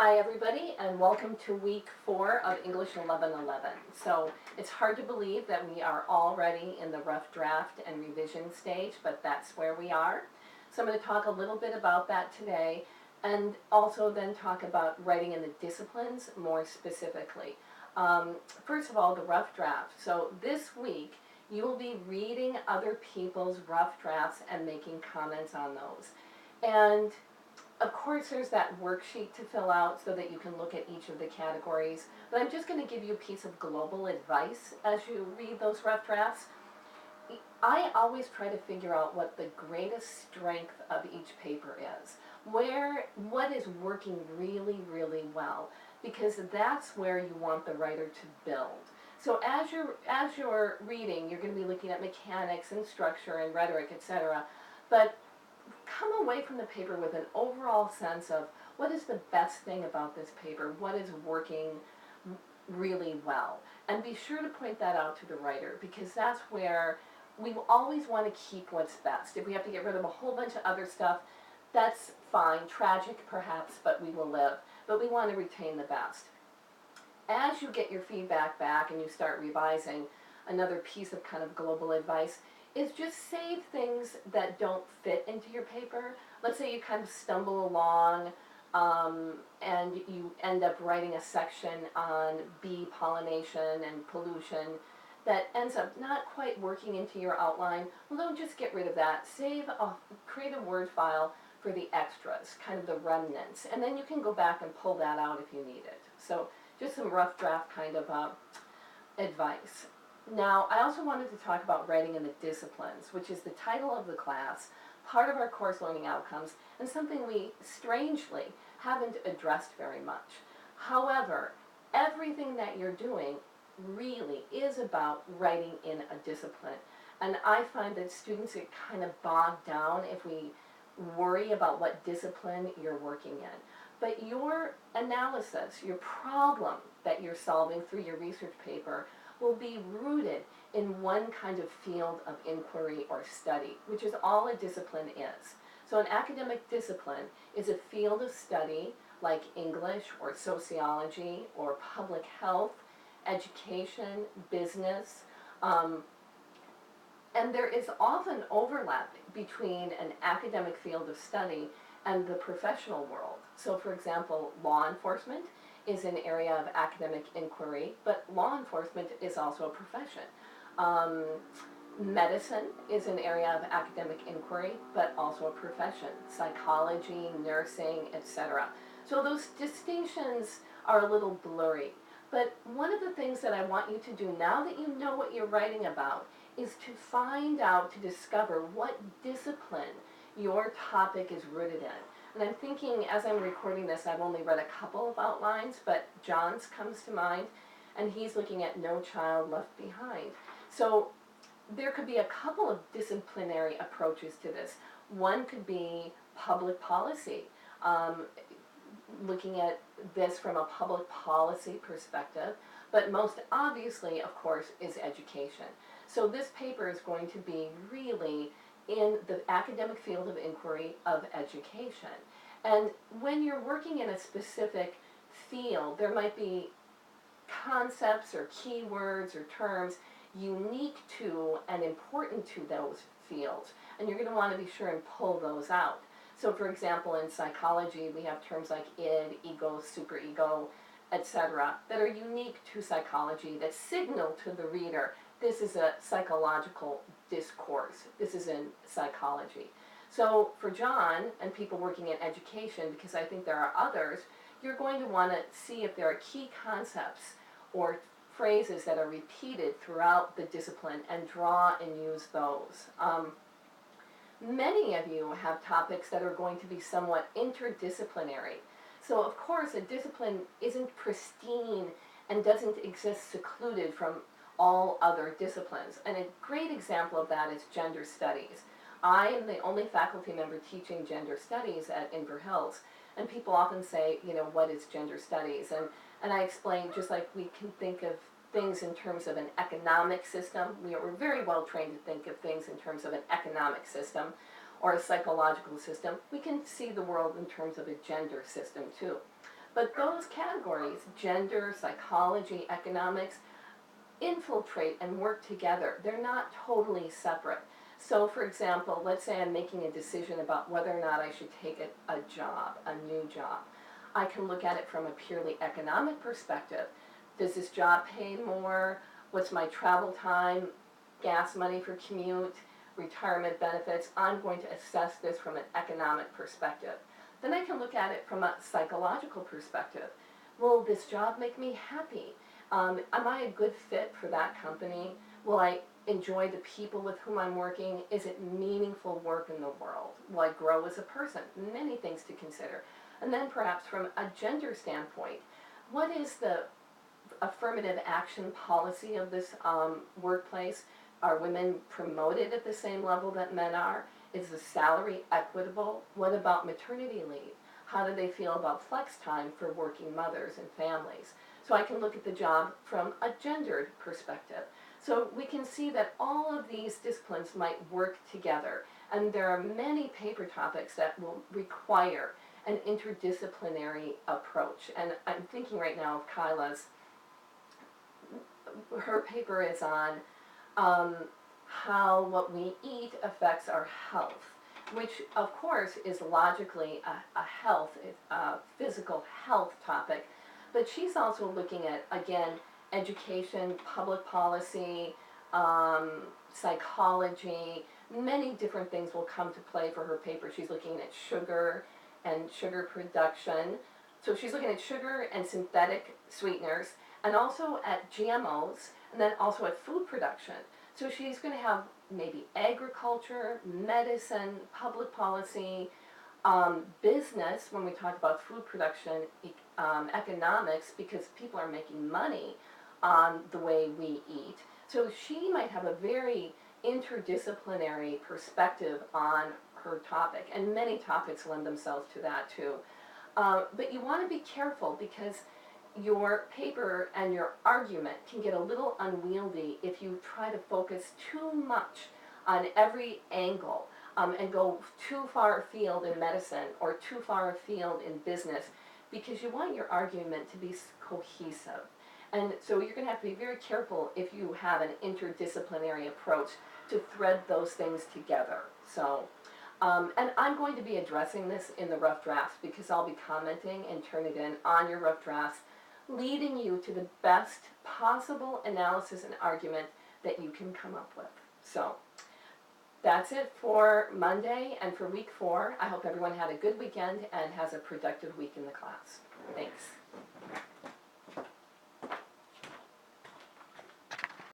Hi everybody, and welcome to week 4 of English 1111. So it's hard to believe that we are already in the rough draft and revision stage, but that's where we are. So I'm going to talk a little bit about that today, and also then talk about writing in the disciplines more specifically. First of all, the rough draft. So this week you will be reading other people's rough drafts and making comments on those. And of course, there's that worksheet to fill out so that you can look at each of the categories, but I'm just going to give you a piece of global advice as you read those rough drafts. I always try to figure out what the greatest strength of each paper is, what is working really, really well, because that's where you want the writer to build. So as you're reading, you're going to be looking at mechanics and structure and rhetoric, etc. But come away from the paper with an overall sense of what is the best thing about this paper, what is working really well. And be sure to point that out to the writer, because that's where we always want to keep what's best. If we have to get rid of a whole bunch of other stuff, that's fine, tragic perhaps, but we will live. But we want to retain the best. As you get your feedback back and you start revising, another piece of kind of global advice is just save things that don't fit into your paper. Let's say you kind of stumble along and you end up writing a section on bee pollination and pollution that ends up not quite working into your outline. Well, don't just get rid of that. Create a Word file for the extras, kind of the remnants, and then you can go back and pull that out if you need it. So just some rough draft kind of advice. Now, I also wanted to talk about writing in the disciplines, which is the title of the class, part of our course learning outcomes, and something we strangely haven't addressed very much. However, everything that you're doing really is about writing in a discipline. And I find that students get kind of bogged down if we worry about what discipline you're working in. But your analysis, your problem that you're solving through your research paper will be rooted in one kind of field of inquiry or study, which is all a discipline is. So an academic discipline is a field of study like English or sociology or public health, education, business, and there is often overlap between an academic field of study and the professional world. So for example, law enforcement is an area of academic inquiry, but law enforcement is also a profession. Medicine is an area of academic inquiry, but also a profession. Psychology, nursing, etc. So those distinctions are a little blurry. But one of the things that I want you to do now that you know what you're writing about is to find out, to discover what discipline your topic is rooted in. And I'm thinking, as I'm recording this, I've only read a couple of outlines, but John's comes to mind, and he's looking at No Child Left Behind. So there could be a couple of disciplinary approaches to this. One could be public policy, looking at this from a public policy perspective, but most obviously, of course, is education. So this paper is going to be really in the academic field of inquiry of education. And when you're working in a specific field, there might be concepts or keywords or terms unique to and important to those fields. And you're going to want to be sure and pull those out. So for example, in psychology, we have terms like id, ego, superego, etc. that are unique to psychology that signal to the reader this is a psychological discourse. This is in psychology. So for John and people working in education, because I think there are others, you're going to want to see if there are key concepts or phrases that are repeated throughout the discipline and draw and use those. Many of you have topics that are going to be somewhat interdisciplinary. So of course a discipline isn't pristine and doesn't exist secluded from all other disciplines. And a great example of that is gender studies. I am the only faculty member teaching gender studies at Inver Hills, and people often say, what is gender studies? And I explain, just like we can think of things in terms of an economic system, we're very well trained to think of things in terms of an economic system or a psychological system, we can see the world in terms of a gender system too. But those categories, gender, psychology, economics, infiltrate and work together. They're not totally separate. So for example, let's say I'm making a decision about whether or not I should take a job, a new job. I can look at it from a purely economic perspective. Does this job pay more? What's my travel time, gas money for commute, retirement benefits? I'm going to assess this from an economic perspective. Then I can look at it from a psychological perspective. Will this job make me happy? Am I a good fit for that company? Will I enjoy the people with whom I'm working? Is it meaningful work in the world? Will I grow as a person? Many things to consider. And then perhaps from a gender standpoint, what is the affirmative action policy of this workplace? Are women promoted at the same level that men are? Is the salary equitable? What about maternity leave? How do they feel about flex time for working mothers and families? So I can look at the job from a gendered perspective. So we can see that all of these disciplines might work together, and there are many paper topics that will require an interdisciplinary approach. And I'm thinking right now of Kyla's, her paper is on how what we eat affects our health, which of course is logically a health, a physical health topic, but she's also looking at, again, education, public policy, psychology, many different things will come to play for her paper. She's looking at sugar and sugar production. So she's looking at sugar and synthetic sweeteners, and also at GMOs, and then also at food production. So she's going to have maybe agriculture, medicine, public policy, business, when we talk about food production, economics, because people are making money on the way we eat. So she might have a very interdisciplinary perspective on her topic, and many topics lend themselves to that too. But you want to be careful, because your paper and your argument can get a little unwieldy if you try to focus too much on every angle, and go too far afield in medicine or too far afield in business, because you want your argument to be cohesive. And so you're going to have to be very careful if you have an interdisciplinary approach to thread those things together. So, and I'm going to be addressing this in the rough drafts, because I'll be commenting and turn it in on your rough drafts, leading you to the best possible analysis and argument that you can come up with. So that's it for Monday and for week 4. I hope everyone had a good weekend and has a productive week in the class.